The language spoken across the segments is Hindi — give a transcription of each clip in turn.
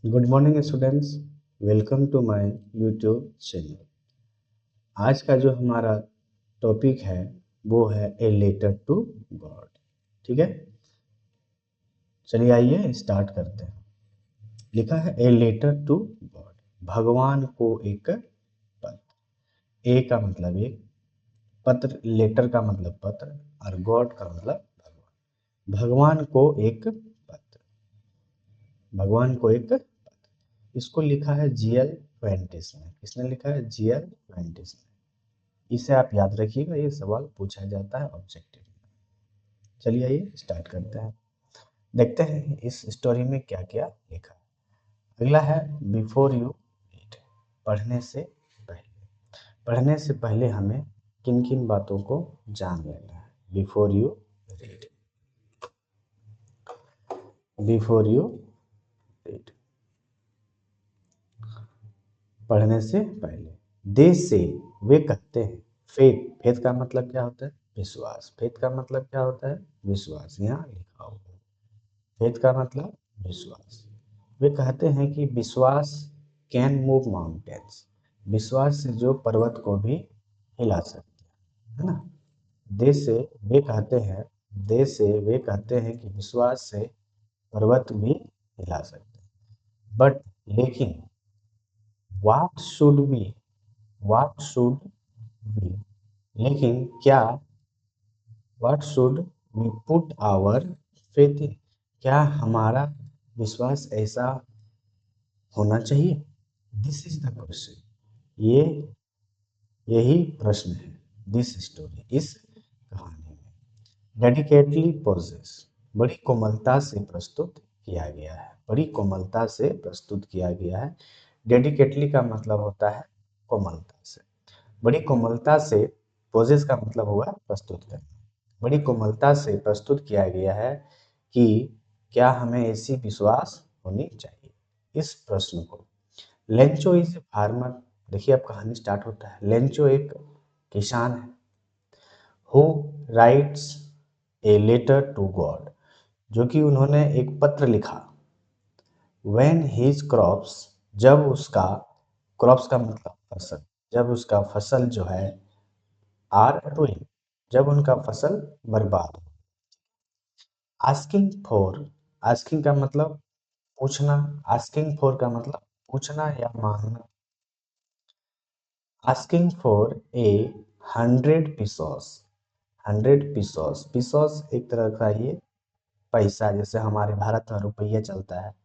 Good morning students. Welcome to my YouTube channel. आज का जो हमारा टॉपिक है वो है ए लेटर टू गॉड। ठीक है, चलिए आइए स्टार्ट करते हैं। लिखा है ए लेटर टू गॉड, भगवान को एक पत्र। ए का मतलब एक, पत्र लेटर का मतलब पत्र, और गॉड का मतलब भगवान। भगवान को एक पत्र, भगवान को एक पत्र। इसको लिखा है जीएल वेंटिस ने। किसने लिखा है? जीएल वेंटिस ने। इसे आप याद रखिएगा, ये सवाल पूछा जाता है ऑब्जेक्टिव में। चलिए आइए स्टार्ट करते हैं, देखते हैं इस स्टोरी में क्या क्या लिखा है। अगला है बिफोर यू रीड, पढ़ने से पहले। पढ़ने से पहले हमें किन किन बातों को जान लेना है। Before you read, before you read, पढ़ने से पहले। दे से, वे कहते हैं। फेथ, फेथ का मतलब क्या होता है? विश्वास। फेथ का मतलब क्या होता है? विश्वास। यहाँ लिखा हुआ है फेथ का मतलब विश्वास। वे कहते हैं कि विश्वास कैन मूव माउंटेन्स, विश्वास से जो पर्वत को भी हिला सकते हैं, है ना। दे से वे कहते हैं, दे से वे कहते हैं कि विश्वास से पर्वत भी हिला सकते हैं। बट, लेकिन, what should be, what should be, लेकिन क्या, what should we put our faith in, क्या हमारा विश्वास ऐसा होना चाहिए? This is the question. ये यही प्रश्न है दिस स्टोरी, इस कहानी में। डेडिकेटली पोजेस, बड़ी कोमलता से प्रस्तुत किया गया है, बड़ी कोमलता से प्रस्तुत किया गया है। डेडिकेटली का मतलब होता है कोमलता से, बड़ी कोमलता से। पोजेस का मतलब हुआ प्रस्तुत करना। बड़ी कोमलता से प्रस्तुत किया गया है कि क्या हमें ऐसी विश्वास होनी चाहिए। इस प्रश्न को, लेंचो इज ए फार्मर, देखिए अब कहानी स्टार्ट होता है। लेंचो एक किसान है। Who writes a letter to God, जो कि उन्होंने एक पत्र लिखा। व्हेन हिज क्रॉप्स, जब उसका, क्रॉप्स का मतलब फसल, जब उसका फसल जो है, आर रुइन, जब उनका फसल बर्बाद हो। आस्किंग फॉर, आस्किंग का मतलब पूछना, आस्किंग फॉर का मतलब पूछना या मांगना। Asking for a 100 pesos, 100 pesos, pesos एक तरह का ये पैसा, जैसे हमारे भारत में रुपया चलता है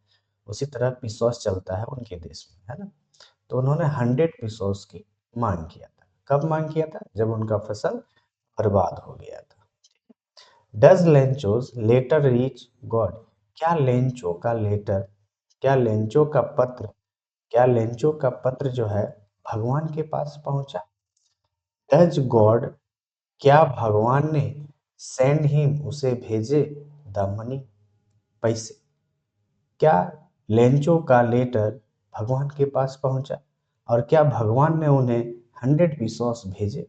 उसी तरह पीसोस चलता है उनके देश में, है ना। तो उन्होंने 100 पीसोस की मांग किया था। कब मांग किया था? जब उनका फसल बर्बाद हो गया था। Does Lencho's letter reach God, क्या लेंचो का लेटर, क्या लेंचो का पत्र, क्या लेंचो का पत्र जो है भगवान के पास पहुंचा। डज गॉड, क्या भगवान ने सेंड हिम, उसे भेजे, द मनी, पैसे। क्या लेंचो का लेटर भगवान के पास पहुंचा और क्या भगवान ने उन्हें 100 पीसोस भेजे।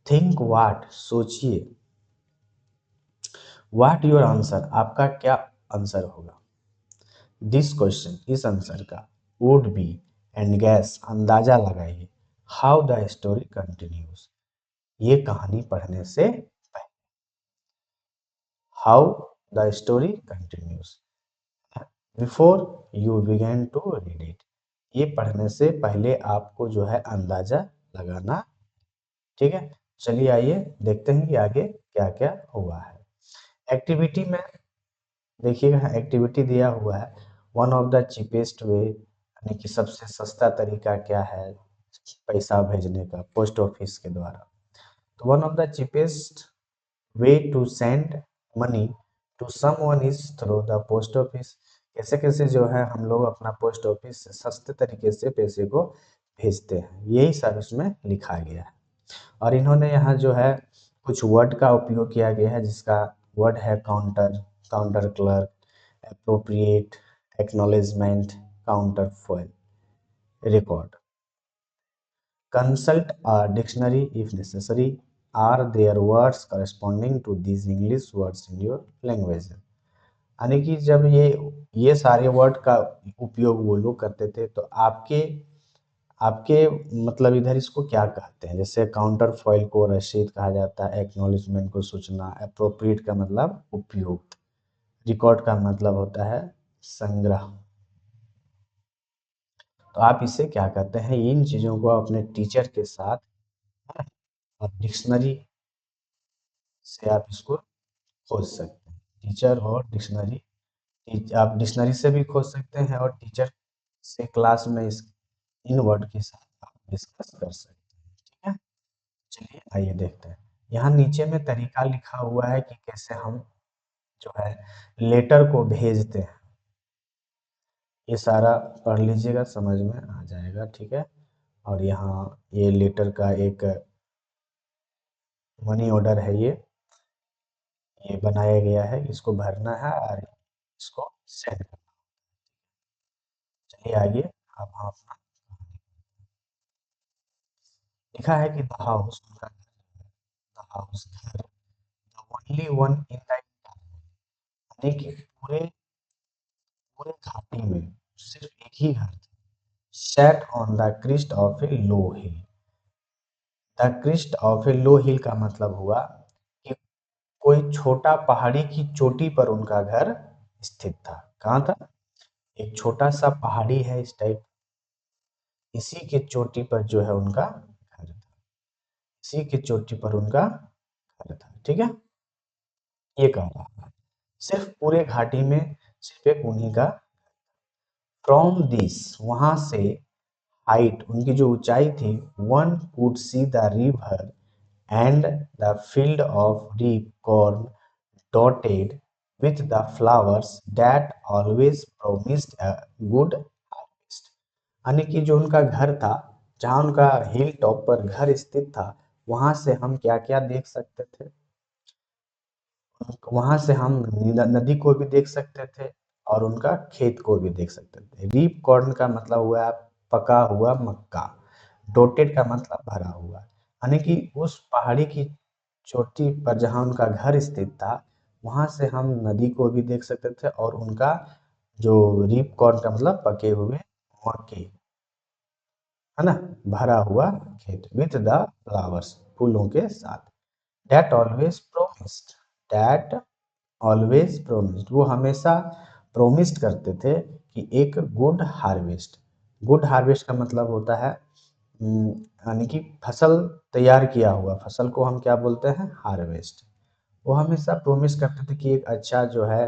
थिंक वाट, सोचिए। वाट योर आंसर, आपका क्या आंसर होगा। दिस क्वेश्चन, इस आंसर का, वुड बी, एंड गैस, अंदाजा लगाइए। हाउ द स्टोरी कंटिन्यूज, ये कहानी पढ़ने से पहले। How the story continues, before you begin to read it, ये पढ़ने से पहले आपको जो है अंदाजा लगाना। ठीक है, चलिए आइए देखते हैं कि आगे क्या क्या हुआ है। एक्टिविटी में देखिएगा, एक्टिविटी दिया हुआ है। वन ऑफ द चीपेस्ट वे, यानी कि सबसे सस्ता तरीका क्या है पैसा भेजने का पोस्ट ऑफिस के द्वारा। तो one of the cheapest way to send money to someone is through the post office, कैसे कैसे जो है हम लोग अपना पोस्ट ऑफिस से सस्ते तरीके से पैसे को भेजते हैं, यही सब इसमें लिखा गया है। और इन्होंने यहाँ जो है कुछ वर्ड का उपयोग किया गया है, जिसका वर्ड है counter, counter clerk, appropriate, acknowledgement, counter foil, record. Consult a dictionary if necessary. Are there words corresponding to these English words in your language? यानी कि जब ये सारे वर्ड का उपयोग वो लोग करते थे तो आपके आपके मतलब इधर इसको क्या कहते हैं, जैसे काउंटर फॉइल को रसीद कहा जाता है, एक्नॉलेजमेंट को सूचना, अप्रोप्रिएट का मतलब उपयुक्त, रिकॉर्ड का मतलब होता है संग्रह। तो आप इसे क्या कहते हैं, इन चीज़ों को अपने टीचर के साथ, है, और डिक्शनरी से आप इसको खोज सकते हैं। टीचर और डिक्शनरी, आप डिक्शनरी से भी खोज सकते हैं और टीचर से क्लास में इस इन वर्ड के साथ आप डिस्कस कर सकते हैं। ठीक है, चलिए आइए देखते हैं। यहाँ नीचे में तरीका लिखा हुआ है कि कैसे हम जो है लेटर को भेजते हैं। ये सारा पढ़ लीजिएगा, समझ में आ जाएगा। ठीक है, और यहाँ ये लेटर का एक मनी ऑर्डर है, ये बनाया गया है, इसको भरना है और इसको सेंड करना। चलिए आगे। अब हम अपना लिखा है कि द हाउस, उनका घर, द हाउस घर, the only one in the, यानी कि पूरे पूरे घाटी में सिर्फ एक ही घर था। Set on the crest of a low hill, the crest of a low hill का मतलब हुआ कि कोई छोटा पहाड़ी की चोटी पर उनका घर स्थित था। कहाँ था? एक छोटा सा पहाड़ी है इस टाइप, इसी के चोटी पर जो है उनका घर था, इसी की चोटी पर उनका घर था। ठीक है, ये कह रहा है सिर्फ पूरे घाटी में सिर्फ एक उन्हीं का। फ्रॉम दिस, वहां से, हाइट उनकी जो ऊंचाई थी, one could see the river and the field of deep corn dotted with the flowers that always promised a good harvest। यानी कि जो उनका घर था, जहाँ उनका हिल टॉप पर घर स्थित था, वहां से हम क्या क्या देख सकते थे? वहां से हम नदी को भी देख सकते थे और उनका खेत को भी देख सकते थे। डीप कॉर्न का मतलब हुआ पका हुआ मक्का, डॉटेड का मतलब भरा हुआ, यानी कि उस पहाड़ी की चोटी पर जहाँ उनका घर स्थित था, वहां से हम नदी को भी देख सकते थे और उनका जो रीप कॉर्न का मतलब पके हुए मक्के, है ना, भरा हुआ खेत, विथ द फ्लावर्स, फूलों के साथ। That always promised, that always promised, वो हमेशा प्रोमिस्ड करते थे कि एक गुड हार्वेस्ट, गुड हार्वेस्ट का मतलब होता है यानी कि फसल तैयार किया हुआ, फसल को हम क्या बोलते हैं? हार्वेस्ट। वो हमेशा प्रोमिस करते थे कि एक अच्छा जो है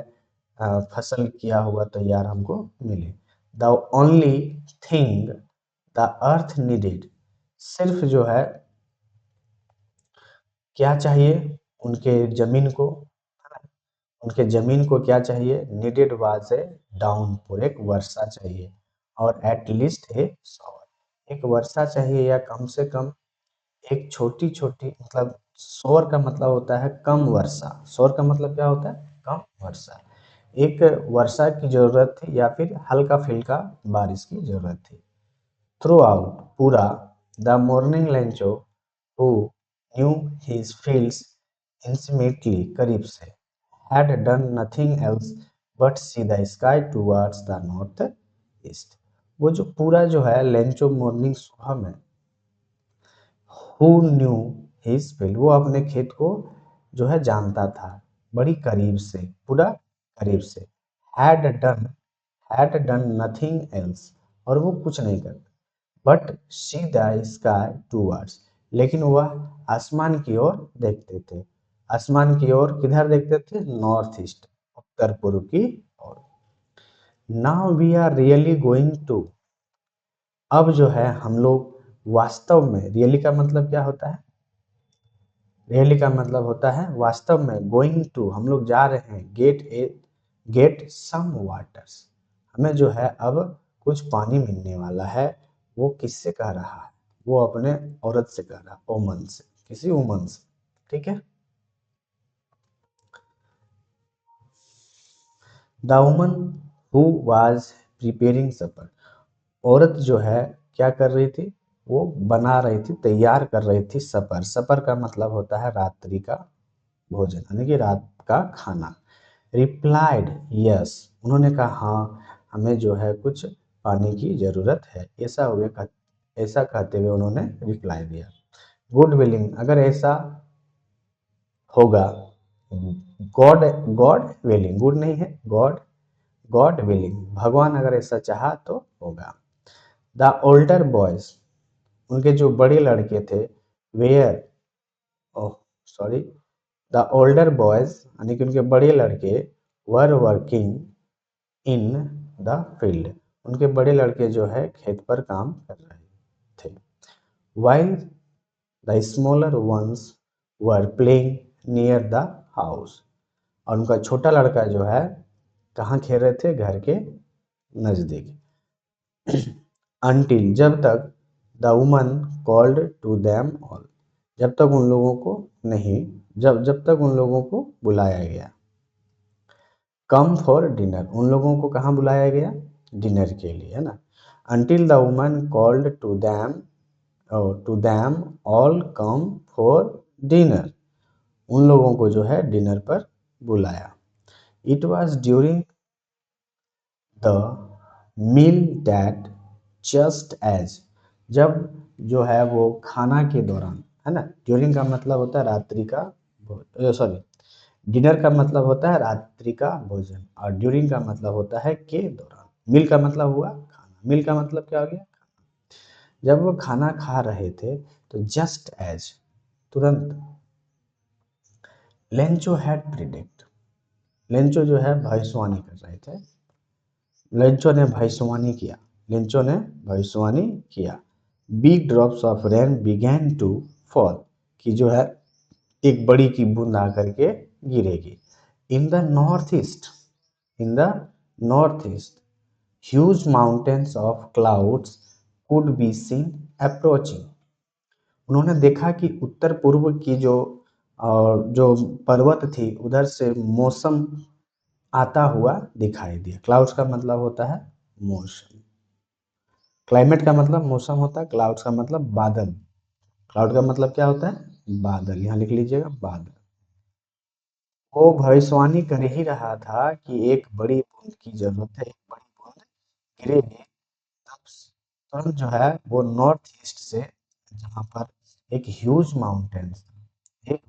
फसल किया हुआ तैयार हमको मिले। The only thing the earth needed, सिर्फ जो है क्या चाहिए उनके जमीन को, है ना? उनके जमीन को क्या चाहिए? नीडेड वाज ए डाउनपोर, एक वर्षा चाहिए, और एट लीस्ट ए शॉवर, एक वर्षा चाहिए या कम से कम एक छोटी छोटी, मतलब शोर का मतलब होता है कम वर्षा, शोर का मतलब क्या होता है? कम वर्षा। एक वर्षा की जरूरत थी या फिर हल्का फुल्का बारिश की जरूरत थी। थ्रू आउट, पूरा, the morning Lencho who knew his fields intimately, करीब से, had done nothing else but see the sky towards the north east। वो जो पूरा जो है लेंचो मॉर्निंग सुबह में, हु न्यू हिज फील्ड, वो अपने खेत को जो है जानता था बड़ी करीब से, पूरा करीब से। Had done, had done nothing else, और वो कुछ नहीं करता, but see the sky towards, लेकिन वह आसमान की ओर देखते थे। आसमान की ओर किधर देखते थे? नॉर्थ ईस्ट, उत्तर पूर्व की ओर। Now we are really going to, अब जो है हम लोग वास्तव में, रियली का मतलब क्या होता है? रियली का मतलब होता है वास्तव में, गोइंग टू हम लोग जा रहे हैं, गेट सम वाटर्स, हमें जो है अब कुछ पानी मिलने वाला है। वो किससे कह रहा है? वो अपने औरत से कह रहा है, ओमन से, किसी वुमन से। ठीक है, the woman who was preparing supper, औरत जो है क्या कर रही थी? वो बना रही थी, तैयार कर रही थी सपर। सपर का मतलब होता है रात्रि का भोजन, यानी कि रात का खाना। रिप्लाइड यस, उन्होंने कहा हाँ हमें जो है कुछ पानी की ज़रूरत है, ऐसा कहते हुए उन्होंने रिप्लाई दिया। गुड विलिंग, अगर ऐसा होगा, गॉड गॉड विलिंग, गुड नहीं है, गॉड गॉड विलिंग, भगवान अगर ऐसा चाहा तो होगा। द ओल्डर बॉयज, उनके जो बड़े लड़के थे, where, oh sorry, the older boys यानी कि उनके बड़े लड़के were working in the field, उनके बड़े लड़के जो है खेत पर काम कर रहे थे। While the smaller ones were playing near the house, और उनका छोटा लड़का जो है कहाँ खेल रहे थे, घर के नज़दीक। अनटिल, जब तक the woman called to them all, जब तक उन लोगों को नहीं, जब जब तक उन लोगों को बुलाया गया। कम फॉर डिनर, उन लोगों को कहाँ बुलाया गया, डिनर के लिए, है ना। Until the woman called to them all come for dinner, उन लोगों को जो है डिनर पर बुलाया। It was during the meal that just as, जब जो है वो खाना के दौरान, है ना, ड्यूरिंग का मतलब होता है रात्रि का, सॉरी, डिनर का मतलब होता है रात्रि का भोजन, और ड्यूरिंग का मतलब होता है के दौरान। मील का मतलब हुआ खाना, मील का मतलब क्या हो गया, जब वो खाना खा रहे थे तो जस्ट एज, तुरंत, लेंचो हैड प्रिडिक्ट, लेंचो जो है भविष्यवाणी कर रहे थे, लेंचो ने भविष्यवाणी किया, लेंचो ने भविष्यवाणी किया। Big drops of rain began to fall, कि जो है एक बड़ी की बूंद आकर के गिरेगी। In the north east, in the north east huge mountains of clouds could be seen approaching, उन्होंने देखा कि उत्तर पूर्व की जो पर्वत थी उधर से मौसम आता हुआ दिखाई दिया। क्लाउड्स का मतलब होता है मौसम, क्लाइमेट का मतलब मौसम होता है, क्लाउड्स का मतलब बादल, क्लाउड का मतलब क्या होता है, बादल, यहाँ लिख लीजिएगा बादल। वो भविष्यवाणी कर ही रहा था कि एक बड़ी बूंद की जरूरत है, एक बड़ी बूंद गिरेगी, तब तुरंत जो है वो नॉर्थ ईस्ट से, जहाँ पर एक ह्यूज माउंटेन, एक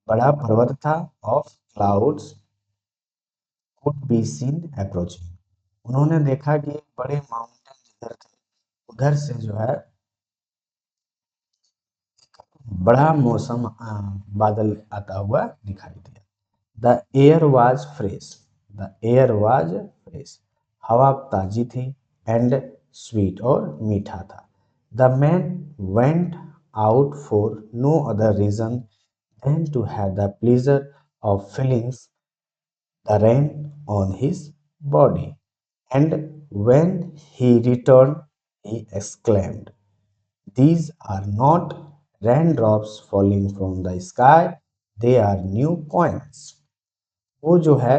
बड़ा पर्वत था, of clouds could be seen approaching, उन्होंने देखा कि एक बड़े माउंटेन जिधर थे उधर से जो है बड़ा मौसम बादल आता हुआ दिखाई दिया। The air was fresh, the air was fresh, हवा ताजी थी, एंड स्वीट और मीठा था। The man went out for no other reason than to have the pleasure of feelings the rain on his body. And when he returned, he exclaimed, these are not raindrops falling from the sky, they are new coins. वो जो है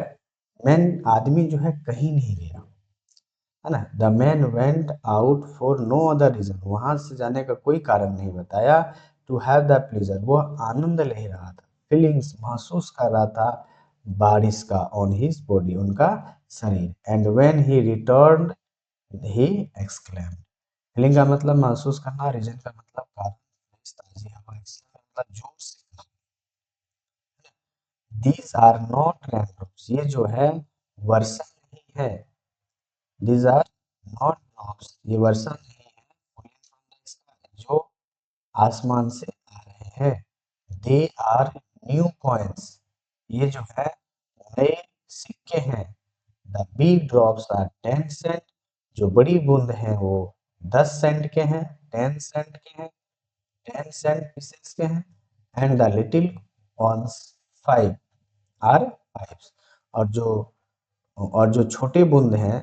मैन, आदमी जो है कहीं नहीं गया, है ना। The man went out for no other reason, वहां से जाने का कोई कारण नहीं बताया। टू हैव द प्लेजर, वो आनंद ले रहा था, फीलिंग्स महसूस कर रहा था बारिश का, ऑन हिज बॉडी, उनका शरीर। And when he returned he exclaimed, feeling का मतलब महसूस करना, रीजन का मतलब कारण, ताजी हवा, मतलब जोर से। दीज आर नॉट रेनड्रॉप्स, ये जो है वर्षा नहीं है, दीज आर नॉट ड्रॉप्स, ये वर्षा नहीं है, falling from the sky, जो आसमान से आ रहे हैं। दे आर न्यू कॉइन्स, ये जो है नए सिक्के हैं। The big drops are 10 cent, जो बड़ी बूंद हैं वो 10 सेंट के हैं, 10 सेंट के हैं, 10 सेंट पीसेस के हैं। एंड द लिटिल ऑन्स 5 आर 5, और जो छोटे बूंद हैं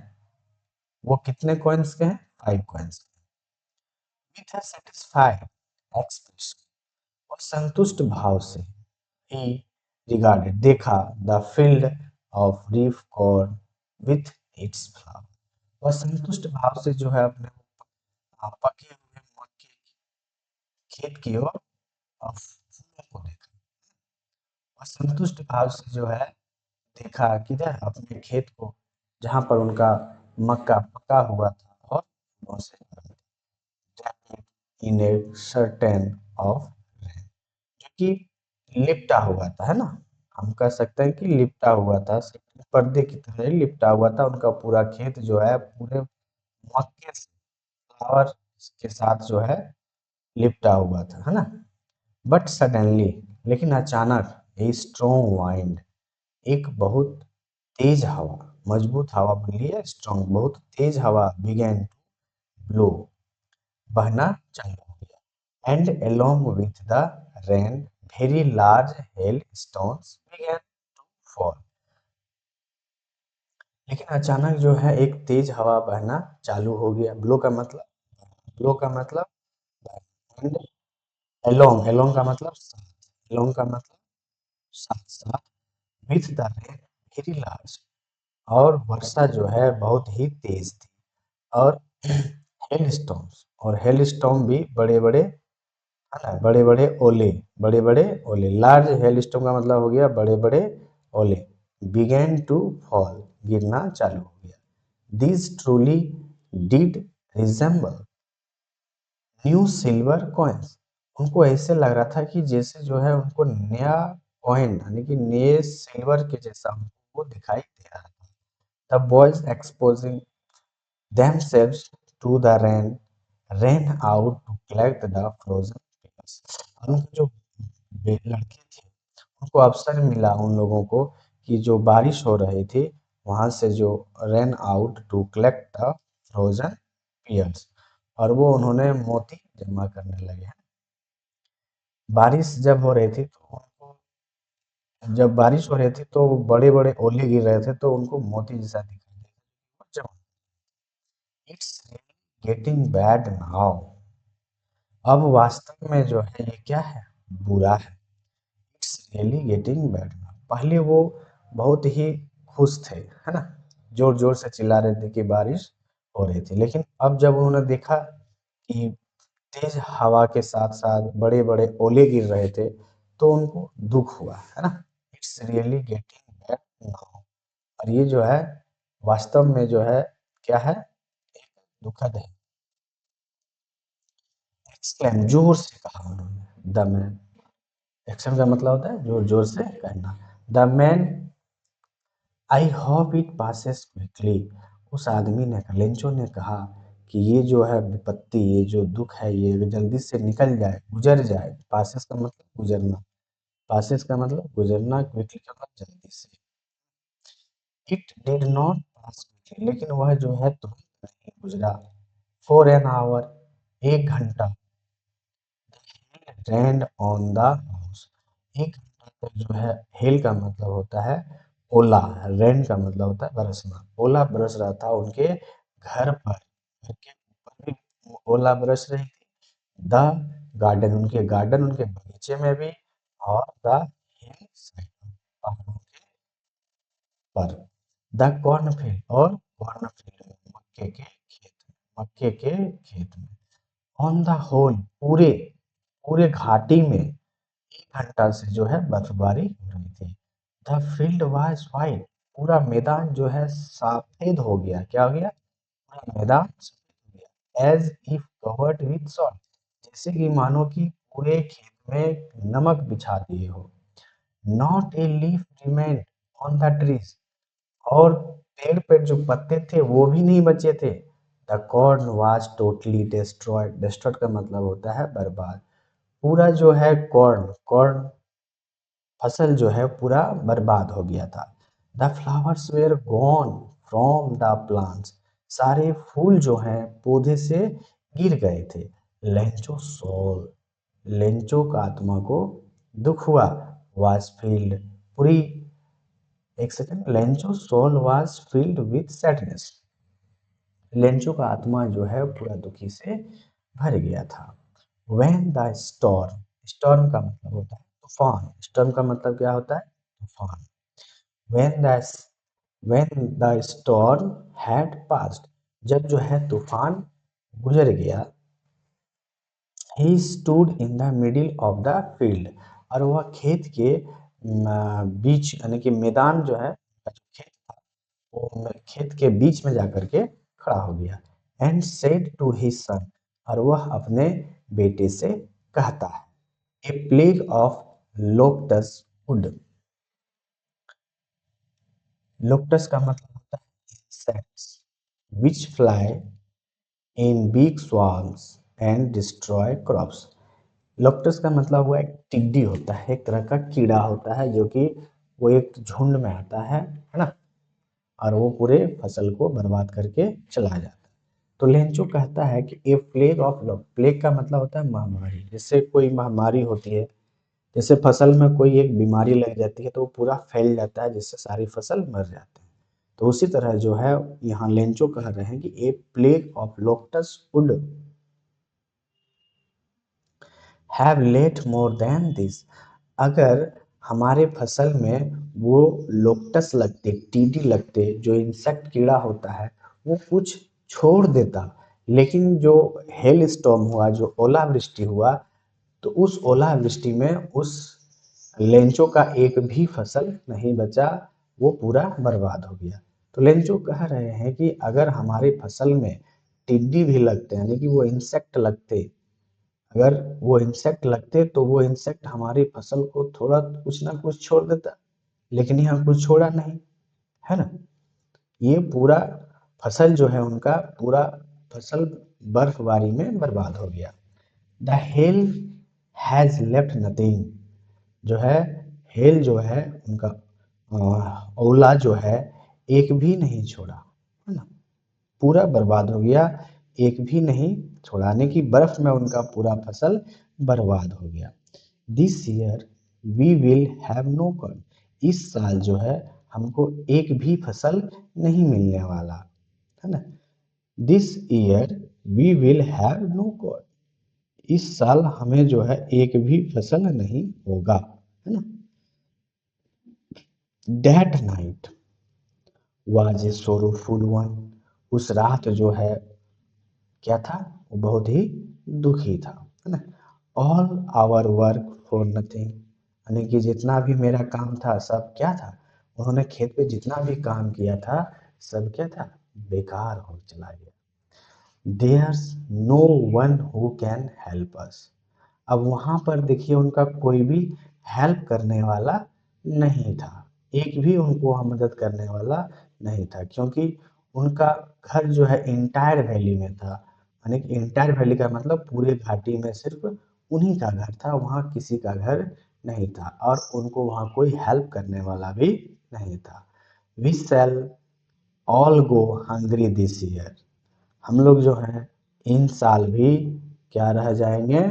वो कितने कॉइन्स के हैं, 5 coins. With a satisfied expression, और संतुष्ट भाव से, ही रिगार्डेड, देखा, the field of reef corn with its flower, वह संतुष्ट भाव से जो है अपने पके हुए मक्के की खेत की ओर और फूलों को देखा, और संतुष्ट भाव से जो है देखा किधर अपने खेत को, जहाँ पर उनका मक्का पका हुआ था और फूलों से भरा था। इन ए सर्टेन ऑफ रेन, जो कि लिपटा हुआ था, है ना? हम कह सकते हैं कि लिपटा हुआ था, पर्दे की तरह ही लिपटा हुआ था उनका पूरा खेत जो है, पूरे मक्के से, फ्लावर के साथ जो है लिपटा हुआ था, है ना? बट सडनली, लेकिन अचानक, ए स्ट्रॉन्ग वाइंड, एक बहुत तेज हवा, मजबूत हवा बोलिए, स्ट्रॉन्ग बहुत तेज हवा, बिगेन ब्लो, बहना चालू हो गया। And along with the rain very large hailstones began to fall। लेकिन अचानक जो है एक तेज हवा बहना चालू हो गया। ब्लो का मतलब एंड along का मतलब साथ, along का मतलब साथ साथ, with the rain very large, और वर्षा जो है बहुत ही तेज थी, और हेल स्टॉर्म्स, और हेल स्टॉर्म भी बड़े बड़े, है ना, बड़े बड़े ओले, बड़े बड़े ओले, लार्ज हेल स्टॉर्म का मतलब हो गया बड़े बड़े ओले, बिगेन टू फॉल, गिरना चालू हो गया। This truly did resemble new silver coins, उनको ऐसे लग रहा था कि जैसे जो है उनको नया कॉइन, यानी कि नए सिल्वर के जैसा उनको दिखाई दे रहा था। The boys exposing themselves to the rain ran out to collect the frozen pears। और उनके जो लड़के थे, उनको अवसर मिला उन लोगों को कि जो बारिश हो रही थी वहां से जो ran out to collect the frozen pears, और वो उन्होंने मोती जमा करने लगे। बारिश जब हो रही थी तो उनको, जब बारिश हो रही थी तो बड़े बड़े ओले गिर रहे थे तो उनको मोती जैसा दिखाई दे रहा। इट्स गेटिंग बैड नाउ, अब वास्तव में जो है ये क्या है, बुरा है। It's really getting bad now, पहले वो बहुत ही खुश थे, है ना, जोर जोर से चिल्ला रहे थे कि बारिश हो रही थी, लेकिन अब जब उन्होंने देखा कि तेज हवा के साथ साथ बड़े बड़े ओले गिर रहे थे तो उनको दुख हुआ, है ना। It's really getting bad now, और ये जो है वास्तव में जो है क्या है, दुखद है। एक्सक्लेम, जोर से कहा उन्होंने। द मैन, एक्शन का मतलब होता है जोर जोर से कहना। The man, I hope it passes quickly, उस आदमी ने, लेंचो ने कहा कि ये जो है विपत्ति, ये जो दुख है ये जल्दी से निकल जाए, गुजर जाए। पासेस का मतलब गुजरना, पासेस का मतलब गुजरना, क्विकली का मतलब जल्दी से। It did not pass quickly, लेकिन वह जो है तुरंत नहीं गुजरा। फॉर एन आवर, एक घंटा, रैन ऑन द हाउस, एक घंटा तक जो है, हेल का मतलब होता है ओला, रैन का मतलब होता है बरसना, ओला बरस रहा था उनके घर पर, घर के ऊपर भी ओला बरस रही थी। द गार्डन, उनके गार्डन, उनके बगीचे में भी, और द हिल साइड, पहाड़ों के पर। द कॉर्नफील्ड, और कॉर्नफील्ड में, मक्के के खेत में, मक्के के खेत में। ऑन द होल, पूरे, पूरे घाटी में 1 घंटा से जो है बर्फबारी हो रही थी। द फील्ड वाज व्हाइट, पूरा मैदान जो है सफेद हो गया। क्या हो गया? पूरा मैदान सफेद हो गया। As if covered with salt, जैसे कि मानो कि पूरे खेत में नमक बिछा दिए हो। Not a leaf remained on the trees, और पेड़ पे जो पत्ते थे वो भी नहीं बचे थे। The corn was totally destroyed, destroyed का मतलब होता है बर्बाद। पूरा जो है कॉर्न, कॉर्न फसल जो है पूरा बर्बाद हो गया था। The flowers were gone from the plants, सारे फूल जो हैं पौधे से गिर गए थे। लेंचो सोल, लेंचो का आत्मा को दुख हुआ। वाज फील्ड, पूरी, एक second, Lencho soul was filled with sadness, Lencho का आत्मा जो है पूरा दुखी से भर गया था। व्हेन द स्टॉर्म, स्टॉर्म का मतलब होता है तूफान, स्टॉर्म का मतलब क्या होता है? तूफान। When the when the storm had passed, जब जो है तूफान गुजर गया। He stood in the middle of the field, और वह खेत के बीच, यानी कि मैदान जो है वो खेत के बीच में जाकर के खड़ा हो गया। And said to his son, और वह अपने बेटे से कहता है, a plague of locusts would. Locusts का मतलब होता है insects which fly in big swarms and destroy crops. Locusts का मतलब हुआ एक टिड्डी होता है, एक तरह का कीड़ा होता है जो कि वो एक झुंड में आता है ना, और वो पूरे फसल को बर्बाद करके चला जाता है। तो लेंचो कहता है कि a plague of lock, plague का मतलब होता है महामारी, जिससे कोई महामारी होती है, जैसे फसल में कोई एक बीमारी लग जाती है तो वो पूरा फैल जाता है जिससे सारी फसल मर जाती है। तो उसी तरह जो है यहाँ लेंचो कह रहे हैं कि a plague of locusts would have let more than this. अगर हमारे फसल में वो लोकटस लगते, टीडी लगते, जो इंसेक्ट कीड़ा होता है, वो कुछ छोड़ देता, लेकिन जो हेल स्टॉर्म हुआ, जो ओलावृष्टि हुआ, तो उस ओलावृष्टि में उस लेंचो का एक भी फसल नहीं बचा, वो पूरा बर्बाद हो गया। तो लेंचो कह रहे हैं कि अगर हमारे फसल में टिड्डी भी लगते हैं, यानी कि वो इंसेक्ट लगते, अगर वो इंसेक्ट लगते तो वो इंसेक्ट हमारी फसल को थोड़ा कुछ ना कुछ छोड़ देता, लेकिन यहाँ कुछ छोड़ा नहीं, है ना। ये पूरा फसल जो है उनका पूरा फसल बर्फबारी में बर्बाद हो गया। The hell has left nothing, जो है हेल जो है उनका ओला जो है एक भी नहीं छोड़ा, है ना, पूरा बर्बाद हो गया, एक भी नहीं छोड़ाने की, बर्फ में उनका पूरा फसल बर्बाद हो गया। This year we will have no corn, इस साल जो है हमको एक भी फसल नहीं मिलने वाला, है ना। This year we will have no corn, इस साल हमें जो है एक भी फसल नहीं होगा, है ना। That night was a sorrowful one, उस रात जो है क्या था, वो बहुत ही दुखी था, है ना। All our work for nothing, यानी कि जितना भी मेरा काम था सब क्या था, उन्होंने खेत पे जितना भी काम किया था सब क्या था, बेकार हो चला गया। There's no one who can help us, अब वहाँ पर देखिए उनका कोई भी हेल्प करने वाला नहीं था, एक भी उनको मदद करने वाला नहीं था, क्योंकि उनका घर जो है इंटायर वैली में था, यानी कि इंटायर वैली का मतलब पूरे घाटी में सिर्फ उन्हीं का घर था, वहाँ किसी का घर नहीं था, और उनको वहाँ कोई हेल्प करने वाला भी नहीं था। We shall all go hungry this year, हम लोग जो हैं इन साल भी क्या रह जाएंगे,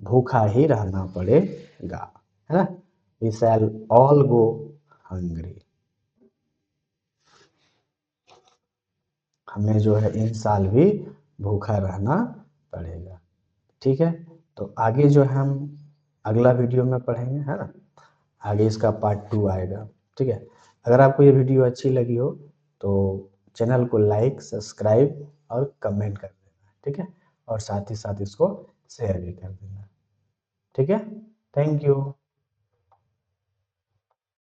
भूखा ही रहना पड़ेगा, है ना। We shall all go hungry, हमें जो है इन साल भी भूखा रहना पड़ेगा। ठीक है, तो आगे जो है हम अगला वीडियो में पढ़ेंगे, है ना, आगे इसका पार्ट 2 आएगा। ठीक है, अगर आपको ये वीडियो अच्छी लगी हो तो चैनल को लाइक, सब्सक्राइब और कमेंट कर देना, ठीक है, और साथ ही साथ इसको शेयर भी कर देना। ठीक है, थैंक यू।